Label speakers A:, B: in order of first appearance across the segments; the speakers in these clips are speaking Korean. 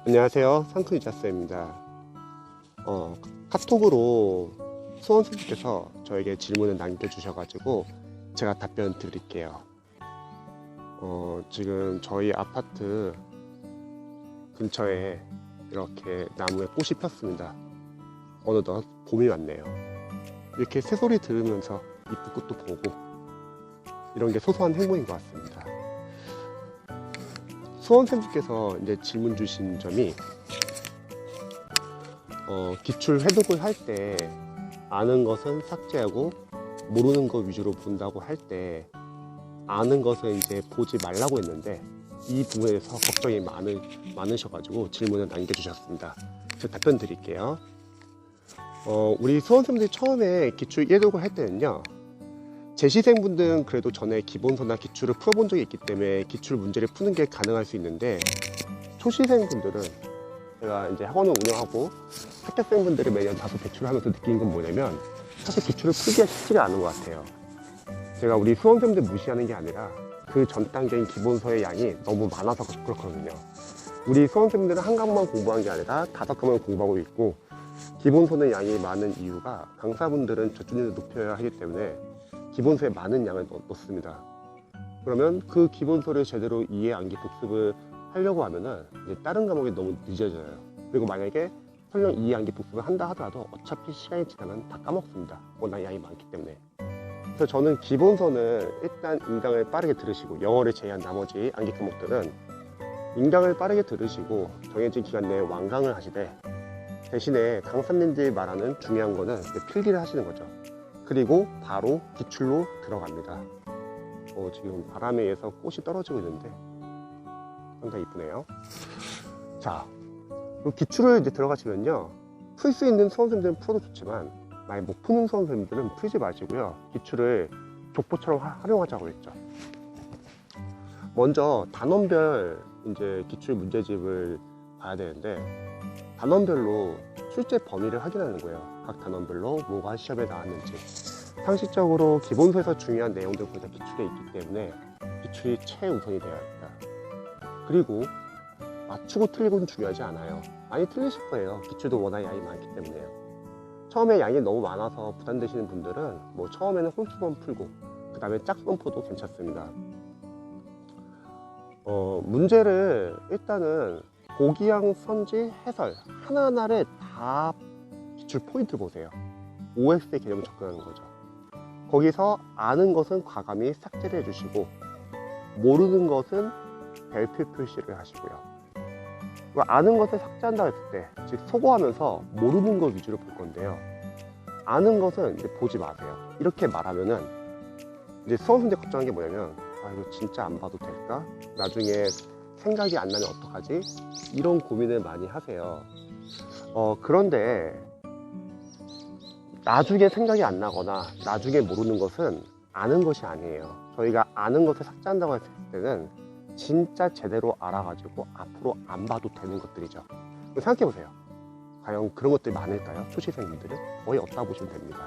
A: 안녕하세요, 상크유자쌤입니다. 카톡으로 수원생님께서 저에게 질문을 남겨주셔가지고 제가 답변 드릴게요. 지금 저희 아파트 근처에 이렇게 나무에 꽃이 폈습니다. 어느덧 봄이 왔네요. 이렇게 새소리 들으면서 이쁜 꽃도 보고 이런 게 소소한 행복인 것 같습니다. 수원쌤께서 이제 질문 주신 점이 기출 해독을 할 때 아는 것은 삭제하고 모르는 것 위주로 본다고 할 때 아는 것은 이제 보지 말라고 했는데 이 부분에 대해서 걱정이 많으셔가지고 질문을 남겨주셨습니다. 제가 답변 드릴게요. 우리 수원쌤들이 처음에 기출 해독을 할 때는요, 재시생분들은 그래도 전에 기본서나 기출을 풀어본 적이 있기 때문에 기출 문제를 푸는 게 가능할 수 있는데, 초시생분들은 제가 이제 학원을 운영하고 합격생분들이 매년 다소 배출을 하면서 느낀 건 뭐냐면 사실 기출을 풀기가 쉽지가 않은 것 같아요. 제가 우리 수험생들 무시하는 게 아니라 그 전 단계인 기본서의 양이 너무 많아서 그렇거든요. 우리 수험생들은 한 과목만 공부한 게 아니라 5과목을 공부하고 있고, 기본서는 양이 많은 이유가 강사분들은 저준율을 높여야 하기 때문에 기본서에 많은 양을 넣습니다. 그러면 그 기본서를 제대로 이해, 암기, 복습을 하려고 하면은 이제 다른 과목이 너무 늦어져요. 그리고 만약에 설령 이해, 암기, 복습을 한다 하더라도 어차피 시간이 지나면 다 까먹습니다. 워낙 양이 많기 때문에. 그래서 저는 기본서는 일단 인강을 빠르게 들으시고, 영어를 제외한 나머지 암기 과목들은 인강을 빠르게 들으시고 정해진 기간 내에 완강을 하시되, 대신에 강사님들이 말하는 중요한 거는 필기를 하시는 거죠. 그리고 바로 기출로 들어갑니다. 지금 바람에 의해서 꽃이 떨어지고 있는데 상당히 이쁘네요. 자, 기출을 이제 들어가시면요, 풀 수 있는 수험생들은 풀어도 좋지만 만약 못 푸는 수험생들은 풀지 마시고요, 기출을 족보처럼 활용하자고 했죠. 먼저 단원별 이제 기출 문제집을 봐야 되는데, 단원별로 출제 범위를 확인하는 거예요. 각 단원별로 뭐가 시험에 나왔는지. 상식적으로 기본서에서 중요한 내용들 거의 다 기출에 있기 때문에 기출이 최우선이 되어야 합니다. 그리고 맞추고 틀리고는 중요하지 않아요. 많이 틀리실 거예요. 기출도 워낙 양이 많기 때문에요. 처음에 양이 너무 많아서 부담되시는 분들은 뭐 처음에는 홀수만 풀고 그 다음에 짝수만 풀어도 괜찮습니다. 문제를 일단은 보기양, 선지, 해설 하나하나를 다 기출 포인트 보세요. OX의 개념을 접근하는 거죠. 거기서 아는 것은 과감히 삭제를 해주시고, 모르는 것은 별표 표시를 하시고요. 아는 것을 삭제한다고 했을 때, 즉 소거하면서 모르는 것 위주로 볼 건데요, 아는 것은 이제 보지 마세요. 이렇게 말하면은 이제 수험생들 걱정하는 게 뭐냐면, 이거 진짜 안 봐도 될까? 나중에 생각이 안 나면 어떡하지? 이런 고민을 많이 하세요. 그런데 나중에 생각이 안 나거나 나중에 모르는 것은 아는 것이 아니에요. 저희가 아는 것을 삭제한다고 했을 때는 진짜 제대로 알아가지고 앞으로 안 봐도 되는 것들이죠. 생각해 보세요. 과연 그런 것들이 많을까요? 초시생분들은 거의 없다고 보시면 됩니다.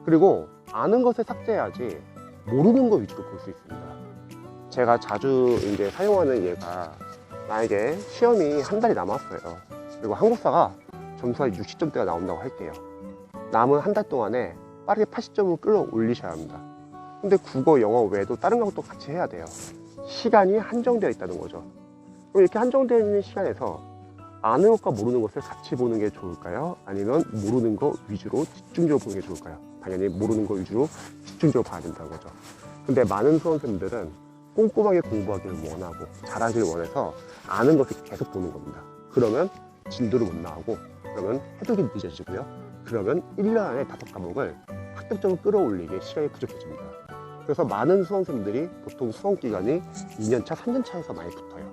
A: 그리고 아는 것을 삭제해야지 모르는 것 위주로 볼 수 있습니다. 제가 자주 이제 사용하는 예가, 만약에 시험이 한 달이 남았어요. 그리고 한국사가 점수가 60점대가 나온다고 할게요. 남은 한 달 동안에 빠르게 80점을 끌어올리셔야 합니다. 근데 국어, 영어 외에도 다른 과목도 같이 해야 돼요. 시간이 한정되어 있다는 거죠. 그럼 이렇게 한정되어 있는 시간에서 아는 것과 모르는 것을 같이 보는 게 좋을까요? 아니면 모르는 것 위주로 집중적으로 보는 게 좋을까요? 당연히 모르는 것 위주로 집중적으로 봐야 된다는 거죠. 근데 많은 수험생들은 꼼꼼하게 공부하기를 원하고 잘하기를 원해서 아는 것을 계속 보는 겁니다. 그러면 진도를 못 나가고, 그러면 해독이 늦어지고요. 그러면 1년 안에 5과목을 합격점을 끌어올리기에 시간이 부족해집니다. 그래서 많은 수험생들이 보통 수험기간이 2년차, 3년차에서 많이 붙어요.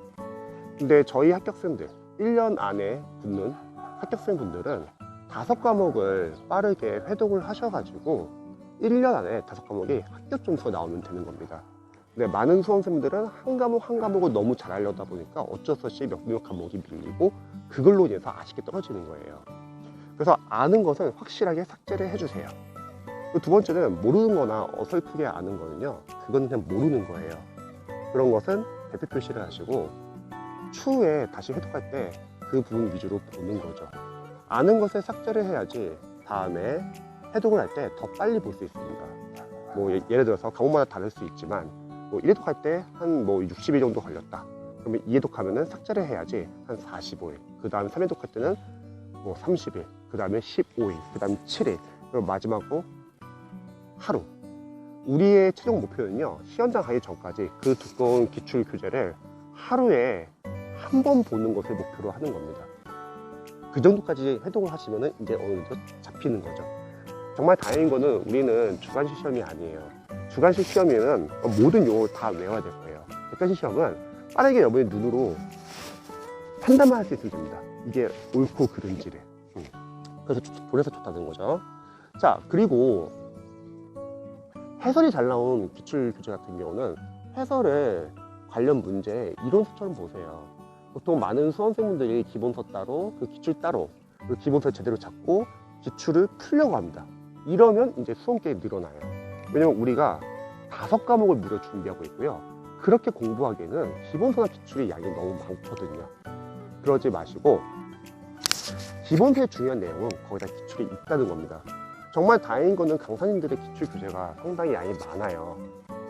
A: 근데 저희 합격생들, 1년 안에 붙는 합격생분들은 5과목을 빠르게 회독을 하셔가지고 1년 안에 5과목이 합격 점수가 나오면 되는 겁니다. 근데 많은 수험생들은 한 과목 한 과목을 너무 잘 하려다 보니까 어쩔 수 없이 몇 과목이 밀리고 그걸로 인해서 아쉽게 떨어지는 거예요. 그래서 아는 것은 확실하게 삭제를 해주세요. 두 번째는 모르는 거나 어설프게 아는 거는요, 그건 그냥 모르는 거예요. 그런 것은 별표 표시를 하시고 추후에 다시 해독할 때 그 부분 위주로 보는 거죠. 아는 것을 삭제를 해야지 다음에 해독을 할 때 더 빨리 볼 수 있습니다. 뭐 예를 들어서 과목마다 다를 수 있지만 뭐 1해독할 때 한 뭐 60일 정도 걸렸다. 그러면 2해독하면은 삭제를 해야지 한 45일. 그 다음 3해독할 때는 뭐 30일. 그 다음에 15일. 그 다음 7일. 그리고 마지막으로 하루. 우리의 최종 목표는요, 시험장 가기 전까지 그 두꺼운 기출 교재를 하루에 한 번 보는 것을 목표로 하는 겁니다. 그 정도까지 해독을 하시면은 이제 어느 정도 잡히는 거죠. 정말 다행인 거는 우리는 주관식 시험이 아니에요. 주관식 시험에는 모든 용어를 다 외워야 될 거예요. 객관식 시험은 빠르게 여러분의 눈으로 판단만 할 수 있으면 됩니다. 이게 옳고 그른지를. 그래서 좋다는 거죠. 자, 그리고 해설이 잘 나온 기출 교재 같은 경우는 해설을 관련 문제 이론서처럼 보세요. 보통 많은 수험생분들이 기본서 따로, 그 기출 따로, 그 기본서 제대로 잡고 기출을 풀려고 합니다. 이러면 이제 수험객이 늘어나요. 왜냐면 우리가 5과목을 무려 준비하고 있고요. 그렇게 공부하기에는 기본서나 기출의 양이 너무 많거든요. 그러지 마시고 기본서의 중요한 내용은 거기다 기출이 있다는 겁니다. 정말 다행인 거는 강사님들의 기출 교재가 상당히 양이 많아요.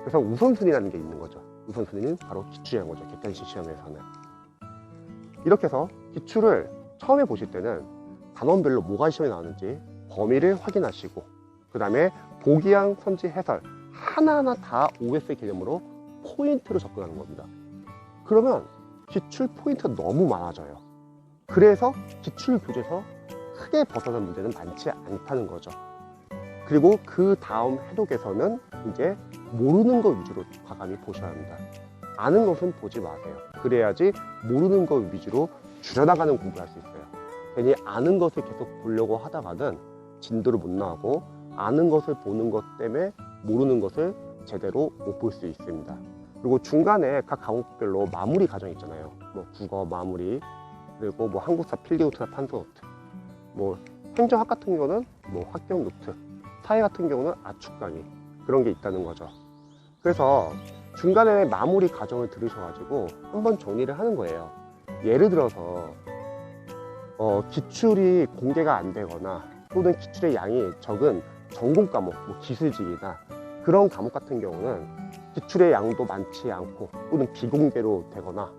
A: 그래서 우선순위라는 게 있는 거죠. 우선순위는 바로 기출이라는 거죠. 객관식 시험에서는. 이렇게 해서 기출을 처음에 보실 때는 단원별로 뭐가 시험에 나오는지 범위를 확인하시고, 그 다음에 보기양, 선지, 해설 하나하나 다 OS 개념으로 포인트로 접근하는 겁니다. 그러면 기출 포인트가 너무 많아져요. 그래서 기출 교재에서 크게 벗어난 문제는 많지 않다는 거죠. 그리고 그 다음 해독에서는 이제 모르는 것 위주로 과감히 보셔야 합니다. 아는 것은 보지 마세요. 그래야지 모르는 것 위주로 줄여나가는 공부를 할 수 있어요. 괜히 아는 것을 계속 보려고 하다가는 진도를 못 나가고, 아는 것을 보는 것 때문에 모르는 것을 제대로 못 볼 수 있습니다. 그리고 중간에 각 과목별로 마무리 과정이 있잖아요. 뭐 국어 마무리, 그리고 뭐 한국사 필기 노트나 판서 노트, 뭐 행정학 같은 경우는 뭐 합격 노트, 사회 같은 경우는 압축 강의, 그런 게 있다는 거죠. 그래서 중간에 마무리 과정을 들으셔가지고 한번 정리를 하는 거예요. 예를 들어서 기출이 공개가 안 되거나 또는 기출의 양이 적은 전공 과목, 뭐 기술직이나 그런 과목 같은 경우는 기출의 양도 많지 않고 또는 비공개로 되거나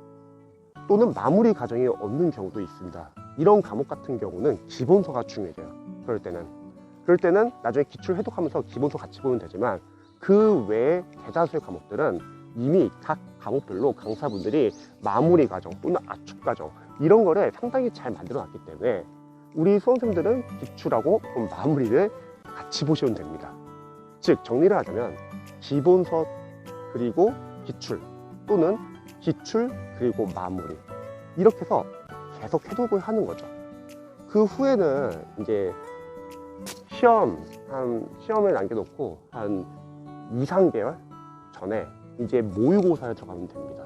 A: 또는 마무리 과정이 없는 경우도 있습니다. 이런 과목 같은 경우는 기본서가 중요해요. 그럴 때는 나중에 기출 해독하면서 기본서 같이 보면 되지만, 그 외에 대다수의 과목들은 이미 각 과목별로 강사분들이 마무리 과정 또는 압축 과정 이런 거를 상당히 잘 만들어 놨기 때문에 우리 수험생들은 기출하고 마무리를 같이 보시면 됩니다. 즉 정리를 하자면 기본서 그리고 기출 또는 기출 그리고 마무리, 이렇게 해서 계속 해독을 하는 거죠. 그 후에는 이제 시험을 남겨놓고 한 2, 3개월 전에 이제 모의고사에 들어가면 됩니다.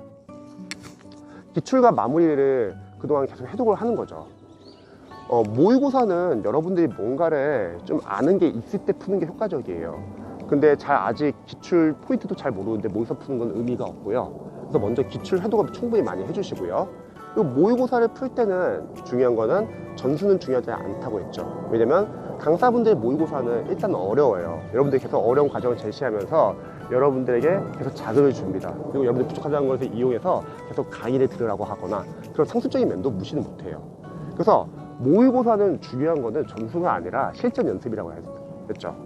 A: 기출과 마무리를 그동안 계속 해독을 하는 거죠. 모의고사는 여러분들이 뭔가를 좀 아는 게 있을 때 푸는 게 효과적이에요. 근데 아직 기출 포인트도 잘 모르는데 모의고사 푸는 건 의미가 없고요. 그래서 먼저 기출 해독을 충분히 많이 해주시고요. 그리고 모의고사를 풀 때는 중요한 거는 전수는 중요하지 않다고 했죠. 왜냐면 강사분들의 모의고사는 일단 어려워요. 여러분들이 계속 어려운 과정을 제시하면서 여러분들에게 계속 자극을 줍니다. 그리고 여러분들이 부족하다는 것을 이용해서 계속 강의를 들으라고 하거나 그런 상습적인 면도 무시는 못해요. 그래서 모의고사는 중요한 거는 점수가 아니라 실전 연습이라고 했죠.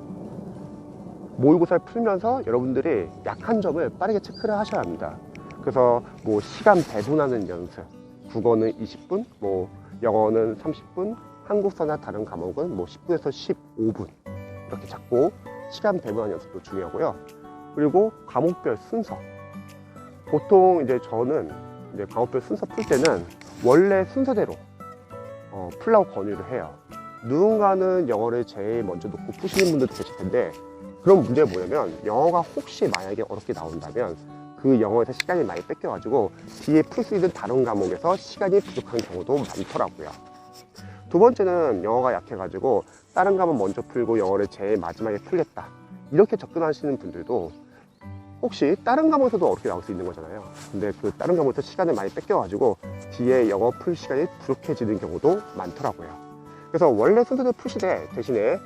A: 모의고사를 풀면서 여러분들이 약한 점을 빠르게 체크를 하셔야 합니다. 그래서 뭐 시간 배분하는 연습, 국어는 20분, 뭐 영어는 30분, 한국사나 다른 과목은 뭐 10분에서 15분 이렇게 잡고 시간 배분하는 연습도 중요하고요. 그리고 과목별 순서, 보통 이제 저는 이제 과목별 순서 풀 때는 원래 순서대로 풀라고 권유를 해요. 누군가는 영어를 제일 먼저 놓고 푸시는 분들도 계실 텐데, 그런 문제가 뭐냐면 영어가 혹시 만약에 어렵게 나온다면 그 영어에서 시간이 많이 뺏겨가지고 뒤에 풀 수 있는 다른 과목에서 시간이 부족한 경우도 많더라고요. 두 번째는 영어가 약해가지고 다른 과목 먼저 풀고 영어를 제일 마지막에 풀겠다, 이렇게 접근하시는 분들도 혹시 다른 과목에서도 어렵게 나올 수 있는 거잖아요. 근데 그 다른 과목에서 시간을 많이 뺏겨가지고 뒤에 영어 풀 시간이 부족해지는 경우도 많더라고요. 그래서 원래 순서대로 푸시되 대신에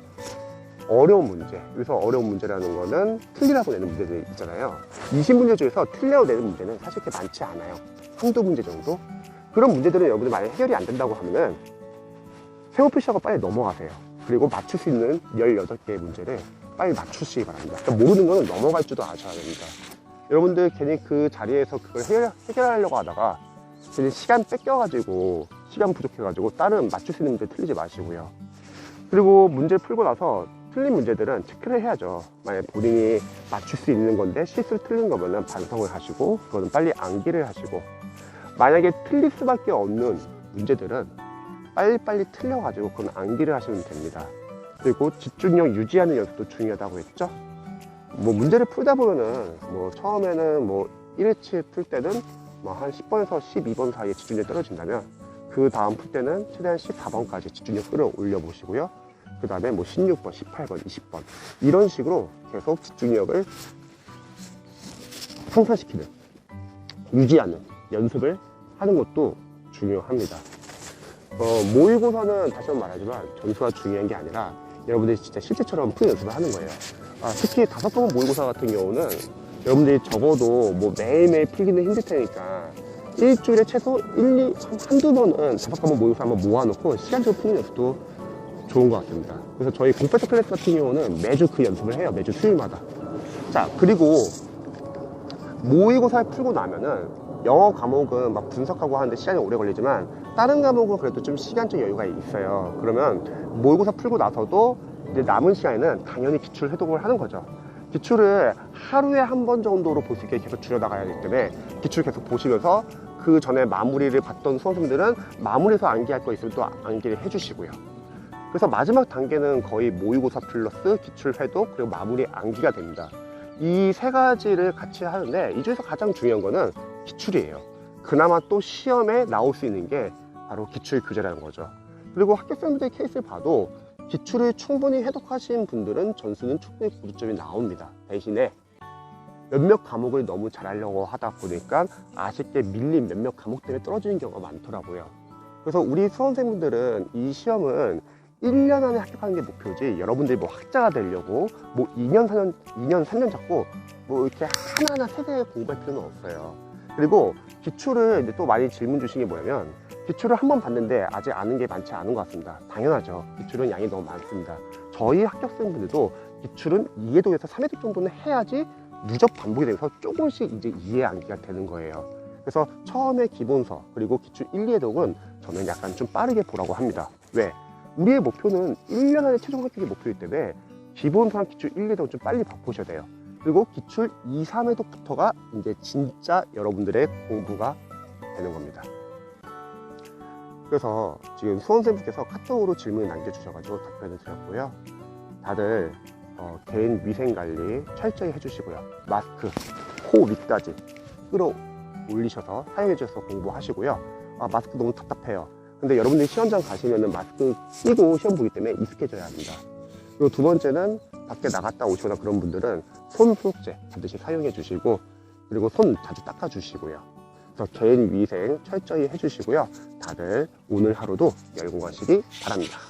A: 어려운 문제, 여기서 어려운 문제라는 거는 틀리라고 내는 문제들이 있잖아요. 20문제 중에서 틀리라고 내는 문제는 사실 그렇게 많지 않아요. 한두 문제 정도? 그런 문제들은 여러분들 만약 해결이 안 된다고 하면은 세모 표시하고 빨리 넘어가세요. 그리고 맞출 수 있는 18개의 문제를 빨리 맞추시기 바랍니다. 그러니까 모르는 거는 넘어갈 줄도 아셔야 됩니다. 여러분들 괜히 그 자리에서 그걸 해결하려고 하다가 괜히 시간 뺏겨가지고 시간 부족해가지고 다른 맞출 수 있는 문제 틀리지 마시고요. 그리고 문제를 풀고 나서 틀린 문제들은 체크를 해야죠. 만약 본인이 맞출 수 있는 건데 실수를 틀린 거면은 반성을 하시고 그거는 빨리 암기를 하시고, 만약에 틀릴 수밖에 없는 문제들은 빨리빨리 틀려가지고 그건 암기를 하시면 됩니다. 그리고 집중력 유지하는 연습도 중요하다고 했죠. 뭐 문제를 풀다 보면은 뭐 처음에는 뭐 1회치 풀 때는 뭐 한 10번에서 12번 사이에 집중력이 떨어진다면 그 다음 풀 때는 최대한 14번까지 집중력 끌어올려 보시고요. 그 다음에 뭐 16번, 18번, 20번 이런 식으로 계속 집중력을 상승시키는, 유지하는 연습을 하는 것도 중요합니다. 모의고사는 다시 한번 말하지만 점수가 중요한 게 아니라 여러분들이 진짜 실제처럼 푸는 연습을 하는 거예요. 특히 5과목 모의고사 같은 경우는 여러분들이 적어도 뭐 매일매일 풀기는 힘들 테니까 일주일에 최소 한두 번은 5과목 모의고사 한번 모아놓고 시간적으로 푸는 연습도 좋은 것 같습니다. 그래서 저희 공패터 클래스 같은 경우는 매주 그 연습을 해요. 매주 수요일마다. 자, 그리고 모의고사를 풀고 나면은 영어 과목은 막 분석하고 하는데 시간이 오래 걸리지만 다른 과목은 그래도 좀 시간적 여유가 있어요. 그러면 모의고사 풀고 나서도 이제 남은 시간에는 당연히 기출 해독을 하는 거죠. 기출을 하루에 한 번 정도로 볼 수 있게 계속 줄여나가야 하기 때문에 기출 계속 보시면서 그 전에 마무리를 봤던 수험생들은 마무리해서 암기할 거 있으면 또 암기를 해주시고요. 그래서 마지막 단계는 거의 모의고사 플러스 기출 해독 그리고 마무리 암기가 됩니다. 이 세 가지를 같이 하는데 이 중에서 가장 중요한 거는 기출이에요. 그나마 또 시험에 나올 수 있는 게 바로 기출 교재라는 거죠. 그리고 합격생분들 케이스를 봐도 기출을 충분히 해독하신 분들은 전수는 충분히 고득점이 나옵니다. 대신에 몇몇 과목을 너무 잘하려고 하다 보니까 아쉽게 밀린 몇몇 과목 때문에 떨어지는 경우가 많더라고요. 그래서 우리 수험생분들은 이 시험은 1년 안에 합격하는 게 목표지, 여러분들이 뭐 학자가 되려고 뭐 2년, 3년 잡고 뭐 이렇게 하나하나 세세하게 공부할 필요는 없어요. 그리고 기출을 이제 또 많이 질문 주신 게 뭐냐면 기출을 한 번 봤는데 아직 아는 게 많지 않은 것 같습니다. 당연하죠. 기출은 양이 너무 많습니다. 저희 합격생분들도 기출은 2회독에서 3회독 정도는 해야지 누적 반복이 되면서 조금씩 이제 이해 암기가 되는 거예요. 그래서 처음에 기본서 그리고 기출 1, 2회독은 저는 약간 좀 빠르게 보라고 합니다. 왜? 우리의 목표는 1년 안에 최종 합격이 목표이기 때문에 기본서랑 기출 1, 2회독은 좀 빨리 보셔야 돼요. 그리고 기출 2, 3회독부터가 이제 진짜 여러분들의 공부가 되는 겁니다. 그래서 지금 수험생분께서 카톡으로 질문을 남겨주셔가지고 답변을 드렸고요. 다들 개인 위생관리 철저히 해주시고요. 마스크, 코 밑까지 끌어올리셔서 사용해주셔서 공부하시고요. 마스크 너무 답답해요. 근데 여러분들이 시험장 가시면은 마스크 끼고 시험 보기 때문에 익숙해져야 합니다. 그리고 두 번째는 밖에 나갔다 오시거나 그런 분들은 손 소독제 반드시 사용해 주시고, 그리고 손 자주 닦아 주시고요. 그래서 개인 위생 철저히 해주시고요. 다들 오늘 하루도 열공하시기 바랍니다.